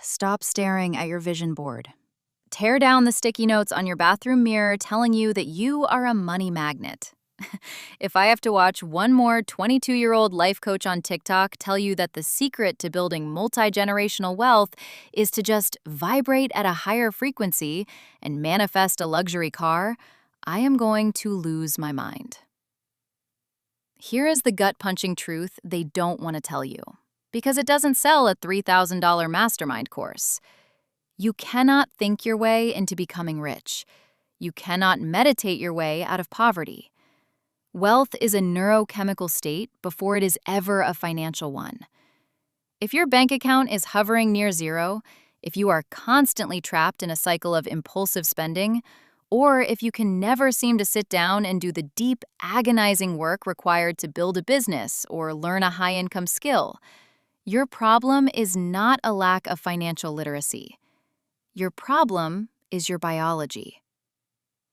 Stop staring at your vision board. Tear down the sticky notes on your bathroom mirror telling you that you are a money magnet. If I have to watch one more 22-year-old life coach on TikTok tell you that the secret to building multi-generational wealth is to just vibrate at a higher frequency and manifest a luxury car, I am going to lose my mind. Here is the gut-punching truth they don't want to tell you, because it doesn't sell a $3,000 mastermind course. You cannot think your way into becoming rich. You cannot meditate your way out of poverty. Wealth is a neurochemical state before it is ever a financial one. If your bank account is hovering near zero, if you are constantly trapped in a cycle of impulsive spending, or if you can never seem to sit down and do the deep, agonizing work required to build a business or learn a high-income skill, your problem is not a lack of financial literacy. Your problem is your biology.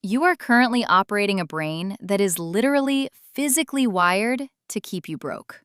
You are currently operating a brain that is literally physically wired to keep you broke.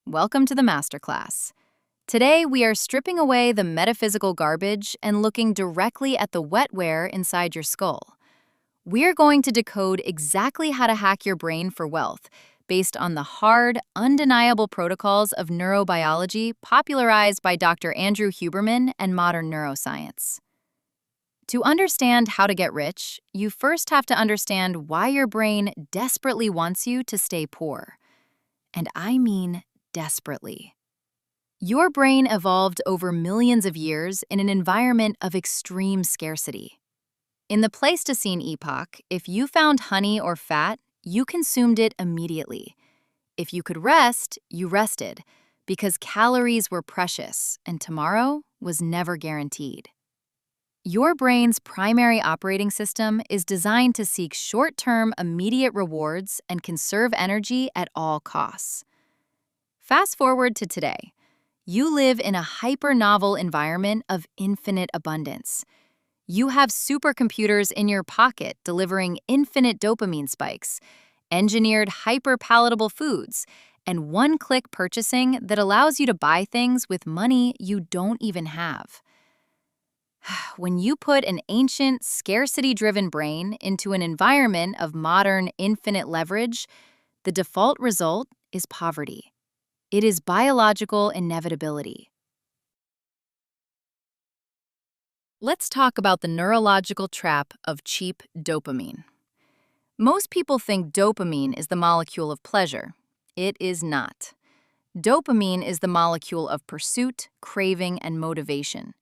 Welcome to the masterclass. Today, we are stripping away the metaphysical garbage and looking directly at the wetware inside your skull. We're going to decode exactly how to hack your brain for wealth based on the hard, undeniable protocols of neurobiology popularized by Dr. Andrew Huberman and modern neuroscience. To understand how to get rich, you first have to understand why your brain desperately wants you to stay poor. And I mean desperately. Your brain evolved over millions of years in an environment of extreme scarcity. In the Pleistocene epoch, if you found honey or fat, you consumed it immediately. If you could rest, you rested, because calories were precious and tomorrow was never guaranteed. Your brain's primary operating system is designed to seek short-term, immediate rewards and conserve energy at all costs. Fast forward to today. You live in a hyper-novel environment of infinite abundance. You have supercomputers in your pocket delivering infinite dopamine spikes, engineered hyper-palatable foods, and one-click purchasing that allows you to buy things with money you don't even have. When you put an ancient, scarcity-driven brain into an environment of modern, infinite leverage, the default result is poverty. It is biological inevitability. Let's talk about the neurological trap of cheap dopamine. Most people think dopamine is the molecule of pleasure. It is not. Dopamine is the molecule of pursuit, craving, and motivation.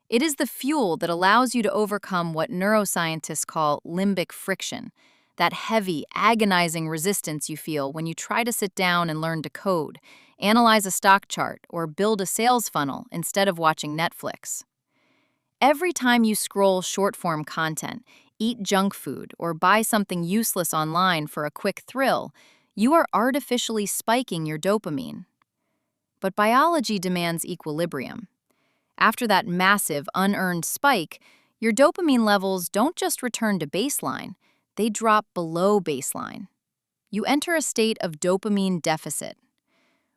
It is the fuel that allows you to overcome what neuroscientists call limbic friction, that heavy, agonizing resistance you feel when you try to sit down and learn to code, analyze a stock chart, or build a sales funnel instead of watching Netflix. Every time you scroll short-form content, eat junk food, or buy something useless online for a quick thrill, you are artificially spiking your dopamine. But biology demands equilibrium. After that massive, unearned spike, your dopamine levels don't just return to baseline, they drop below baseline. You enter a state of dopamine deficit.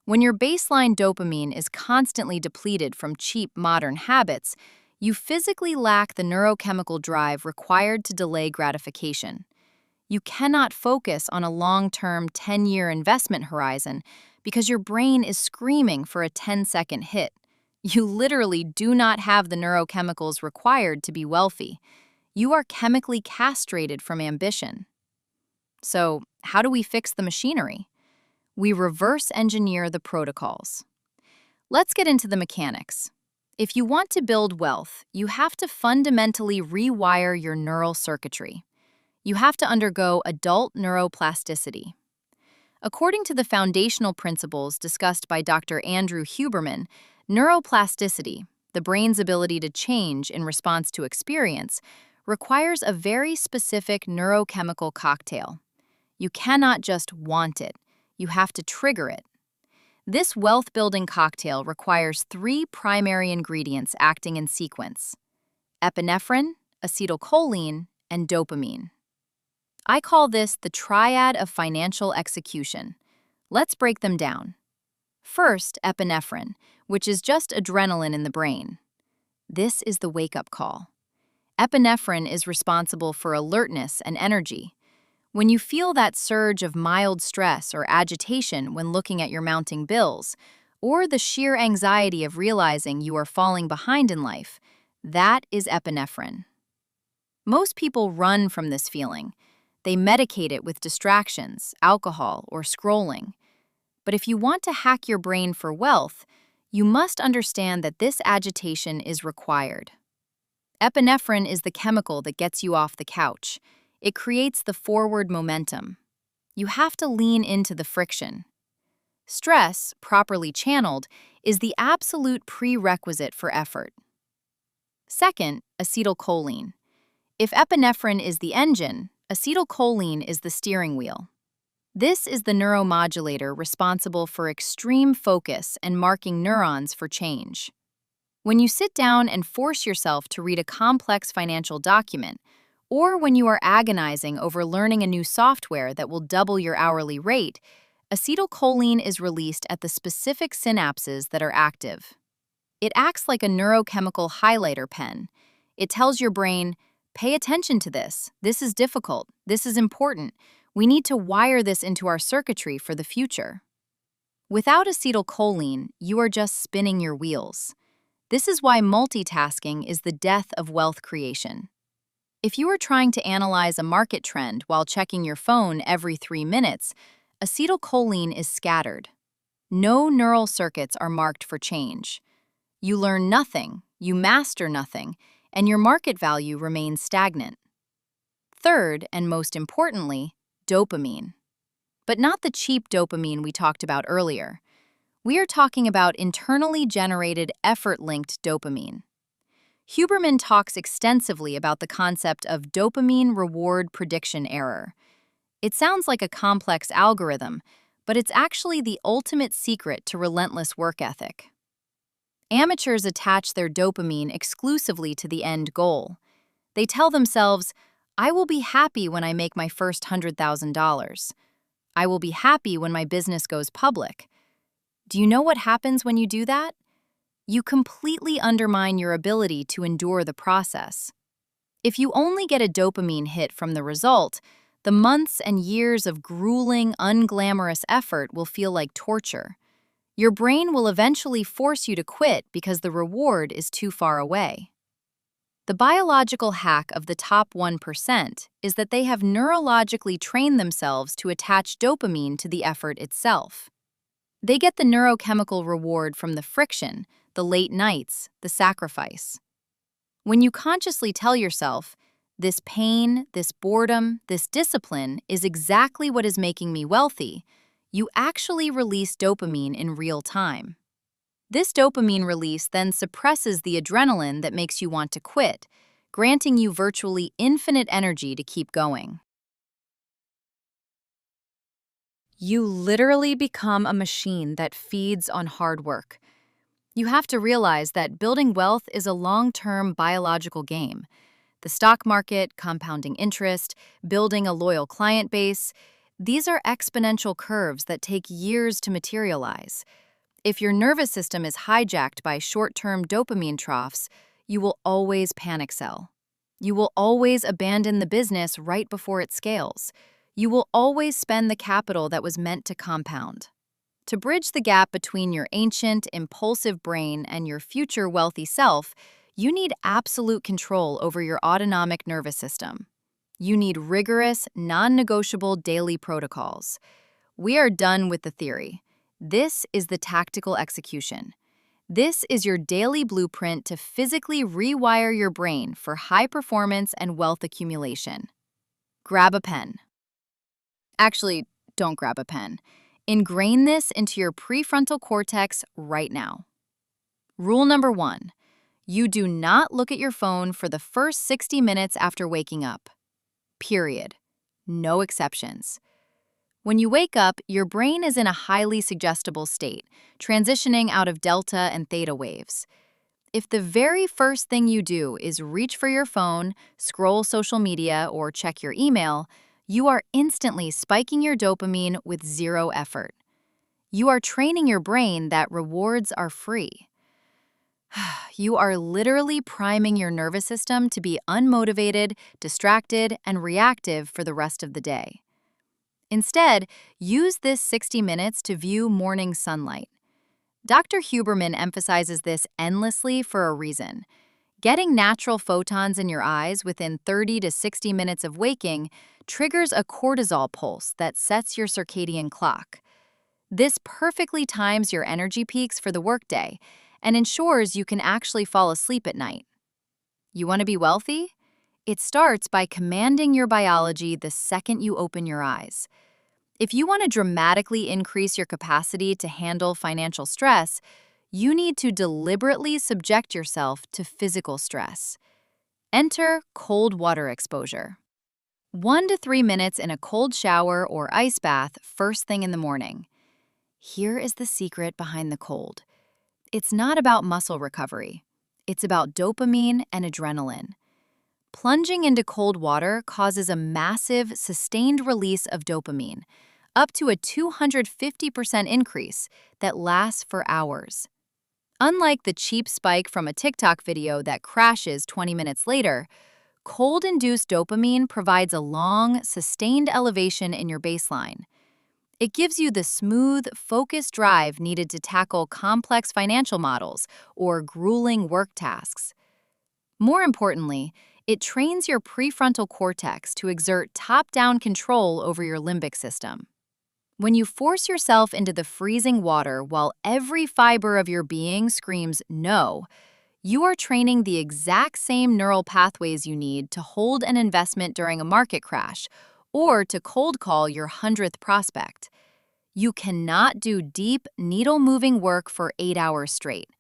When your baseline dopamine is constantly depleted from cheap modern habits, you physically lack the neurochemical drive required to delay gratification. You cannot focus on a long-term 10-year investment horizon because your brain is screaming for a 10-second hit. You literally do not have the neurochemicals required to be wealthy. You are chemically castrated from ambition. So, how do we fix the machinery? We reverse engineer the protocols. Let's get into the mechanics. If you want to build wealth, you have to fundamentally rewire your neural circuitry. You have to undergo adult neuroplasticity. According to the foundational principles discussed by Dr. Andrew Huberman, neuroplasticity, the brain's ability to change in response to experience, requires a very specific neurochemical cocktail. You cannot just want it, you have to trigger it. This wealth-building cocktail requires 3 primary ingredients acting in sequence: epinephrine, acetylcholine, and dopamine. I call this the triad of financial execution. Let's break them down. First, epinephrine, which is just adrenaline in the brain. This is the wake-up call. Epinephrine is responsible for alertness and energy. When you feel that surge of mild stress or agitation when looking at your mounting bills, or the sheer anxiety of realizing you are falling behind in life, that is epinephrine. Most people run from this feeling. They medicate it with distractions, alcohol, or scrolling. But if you want to hack your brain for wealth, you must understand that this agitation is required. Epinephrine is the chemical that gets you off the couch. It creates the forward momentum. You have to lean into the friction. Stress, properly channeled, is the absolute prerequisite for effort. Second, acetylcholine. If epinephrine is the engine, acetylcholine is the steering wheel. This is the neuromodulator responsible for extreme focus and marking neurons for change. When you sit down and force yourself to read a complex financial document, or when you are agonizing over learning a new software that will double your hourly rate, acetylcholine is released at the specific synapses that are active. It acts like a neurochemical highlighter pen. It tells your brain, pay attention to this. This is difficult. This is important. We need to wire this into our circuitry for the future. Without acetylcholine, you are just spinning your wheels. This is why multitasking is the death of wealth creation. If you are trying to analyze a market trend while checking your phone every 3 minutes, acetylcholine is scattered. No neural circuits are marked for change. You learn nothing, you master nothing, and your market value remains stagnant. Third, and most importantly, dopamine. But not the cheap dopamine we talked about earlier. We are talking about internally generated effort-linked dopamine. Huberman talks extensively about the concept of dopamine reward prediction error. It sounds like a complex algorithm, but it's actually the ultimate secret to relentless work ethic. Amateurs attach their dopamine exclusively to the end goal. They tell themselves, I will be happy when I make my first $100,000. I will be happy when my business goes public. Do you know what happens when you do that? You completely undermine your ability to endure the process. If you only get a dopamine hit from the result, the months and years of grueling, unglamorous effort will feel like torture. Your brain will eventually force you to quit because the reward is too far away. The biological hack of the top 1% is that they have neurologically trained themselves to attach dopamine to the effort itself. They get the neurochemical reward from the friction, the late nights, the sacrifice. When you consciously tell yourself, this pain, this boredom, this discipline is exactly what is making me wealthy, you actually release dopamine in real time. This dopamine release then suppresses the adrenaline that makes you want to quit, granting you virtually infinite energy to keep going. You literally become a machine that feeds on hard work. You have to realize that building wealth is a long-term biological game. The stock market, compounding interest, building a loyal client base, these are exponential curves that take years to materialize. If your nervous system is hijacked by short-term dopamine troughs, you will always panic sell. You will always abandon the business right before it scales. You will always spend the capital that was meant to compound. To bridge the gap between your ancient, impulsive brain and your future wealthy self, you need absolute control over your autonomic nervous system. You need rigorous, non-negotiable daily protocols. We are done with the theory. This is the tactical execution. This is your daily blueprint to physically rewire your brain for high performance and wealth accumulation. Grab a pen. Actually, don't grab a pen. Ingrain this into your prefrontal cortex right now. Rule number 1. You do not look at your phone for the first 60 minutes after waking up. Period. No exceptions. When you wake up, your brain is in a highly suggestible state, transitioning out of delta and theta waves. If the very first thing you do is reach for your phone, scroll social media, or check your email, you are instantly spiking your dopamine with zero effort. You are training your brain that rewards are free. You are literally priming your nervous system to be unmotivated, distracted, and reactive for the rest of the day. Instead, use this 60 minutes to view morning sunlight. Dr. Huberman emphasizes this endlessly for a reason. Getting natural photons in your eyes within 30 to 60 minutes of waking triggers a cortisol pulse that sets your circadian clock. This perfectly times your energy peaks for the workday and ensures you can actually fall asleep at night. You want to be wealthy? It starts by commanding your biology the second you open your eyes. If you want to dramatically increase your capacity to handle financial stress, you need to deliberately subject yourself to physical stress. Enter cold water exposure. 1 to 3 minutes in a cold shower or ice bath first thing in the morning. Here is the secret behind the cold. It's not about muscle recovery. It's about dopamine and adrenaline. Plunging into cold water causes a massive, sustained release of dopamine, up to a 250% increase that lasts for hours. Unlike the cheap spike from a TikTok video that crashes 20 minutes later, cold-induced dopamine provides a long, sustained elevation in your baseline. It gives you the smooth, focused drive needed to tackle complex financial models or grueling work tasks. More importantly, it trains your prefrontal cortex to exert top-down control over your limbic system. When you force yourself into the freezing water while every fiber of your being screams no, you are training the exact same neural pathways you need to hold an investment during a market crash or to cold call your 100th prospect. You cannot do deep, needle-moving work for 8 hours straight.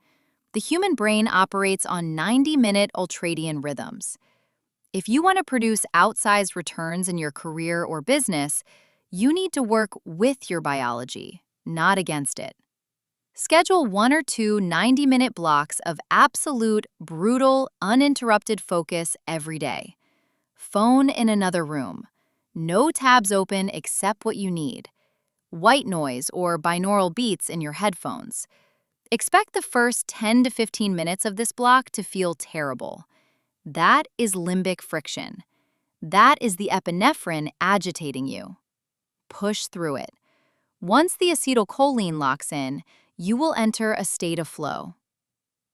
The human brain operates on 90-minute ultradian rhythms. If you want to produce outsized returns in your career or business, you need to work with your biology, not against it. Schedule 1 or 2 90-minute blocks of absolute, brutal, uninterrupted focus every day. Phone in another room. No tabs open except what you need. White noise or binaural beats in your headphones. Expect the first 10 to 15 minutes of this block to feel terrible. That is limbic friction. That is the epinephrine agitating you. Push through it. Once the acetylcholine locks in, you will enter a state of flow.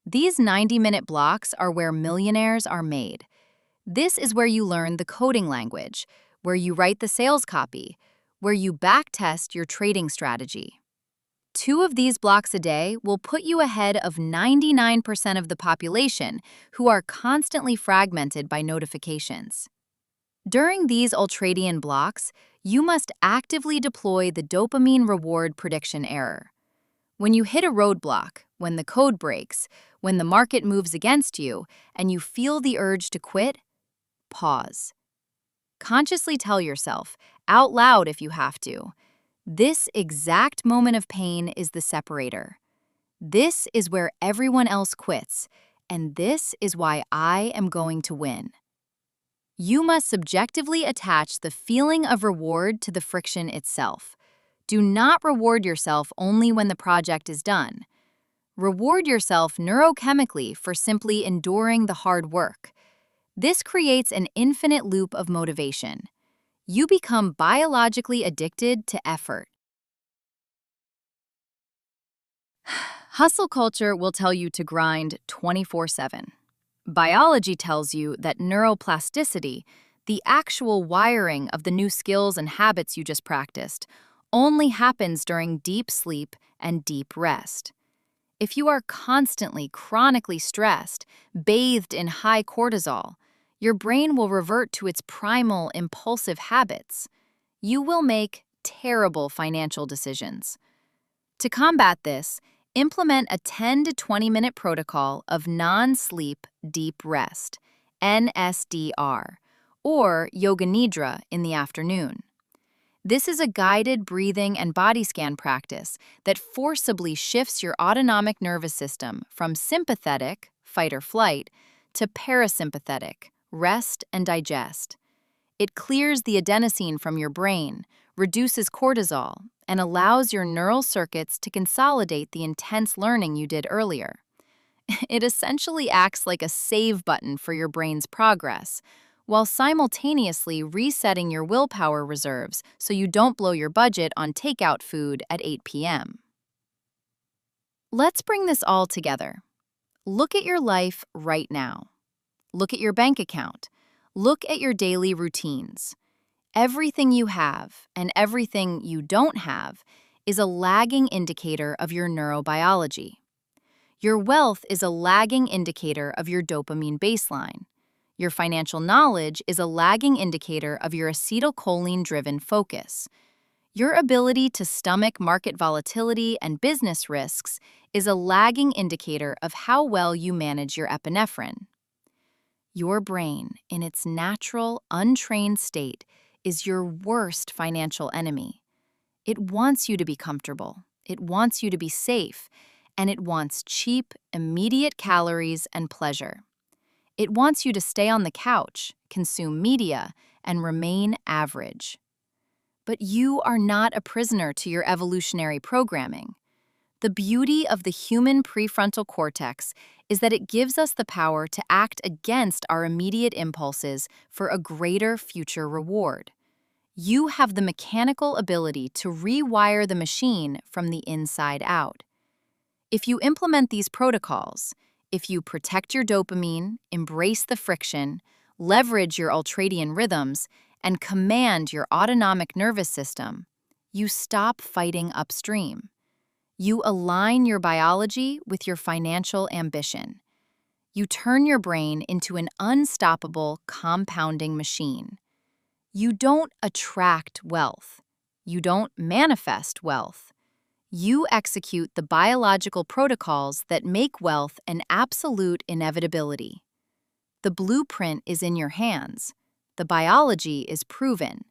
These 90-minute blocks are where millionaires are made. This is where you learn the coding language, where you write the sales copy, where you backtest your trading strategy. 2 of these blocks a day will put you ahead of 99% of the population who are constantly fragmented by notifications. During these ultradian blocks, you must actively deploy the dopamine reward prediction error. When you hit a roadblock, when the code breaks, when the market moves against you, and you feel the urge to quit, pause. Consciously tell yourself, out loud if you have to, this exact moment of pain is the separator. This is where everyone else quits, and this is why I am going to win. You must subjectively attach the feeling of reward to the friction itself. Do not reward yourself only when the project is done. Reward yourself neurochemically for simply enduring the hard work. This creates an infinite loop of motivation. You become biologically addicted to effort. Hustle culture will tell you to grind 24/7. Biology tells you that neuroplasticity, the actual wiring of the new skills and habits you just practiced, only happens during deep sleep and deep rest. If you are constantly, chronically stressed, bathed in high cortisol, your brain will revert to its primal, impulsive habits. You will make terrible financial decisions. To combat this, implement a 10 to 20-minute protocol of non-sleep deep rest, NSDR, or yoga nidra in the afternoon. This is a guided breathing and body scan practice that forcibly shifts your autonomic nervous system from sympathetic, fight or flight, to parasympathetic, rest and digest. It clears the adenosine from your brain, reduces cortisol, and allows your neural circuits to consolidate the intense learning you did earlier. It essentially acts like a save button for your brain's progress, while simultaneously resetting your willpower reserves so you don't blow your budget on takeout food at 8 p.m. Let's bring this all together. Look at your life right now. Look at your bank account. Look at your daily routines. Everything you have and everything you don't have is a lagging indicator of your neurobiology. Your wealth is a lagging indicator of your dopamine baseline. Your financial knowledge is a lagging indicator of your acetylcholine-driven focus. Your ability to stomach market volatility and business risks is a lagging indicator of how well you manage your epinephrine. Your brain, in its natural, untrained state, is your worst financial enemy. It wants you to be comfortable, it wants you to be safe, and it wants cheap, immediate calories and pleasure. It wants you to stay on the couch, consume media, and remain average. But you are not a prisoner to your evolutionary programming. The beauty of the human prefrontal cortex is that it gives us the power to act against our immediate impulses for a greater future reward. You have the mechanical ability to rewire the machine from the inside out. If you implement these protocols, if you protect your dopamine, embrace the friction, leverage your ultradian rhythms, and command your autonomic nervous system, you stop fighting upstream. You align your biology with your financial ambition. You turn your brain into an unstoppable compounding machine. You don't attract wealth. You don't manifest wealth. You execute the biological protocols that make wealth an absolute inevitability. The blueprint is in your hands. The biology is proven.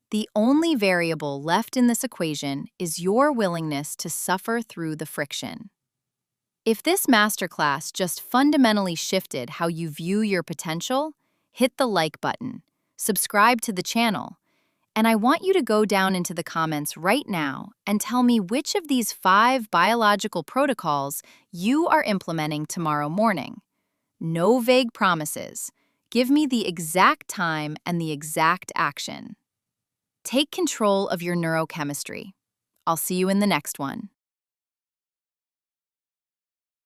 The only variable left in this equation is your willingness to suffer through the friction. If this masterclass just fundamentally shifted how you view your potential, hit the like button, subscribe to the channel, and I want you to go down into the comments right now and tell me which of these 5 biological protocols you are implementing tomorrow morning. No vague promises. Give me the exact time and the exact action. Take control of your neurochemistry. I'll see you in the next one.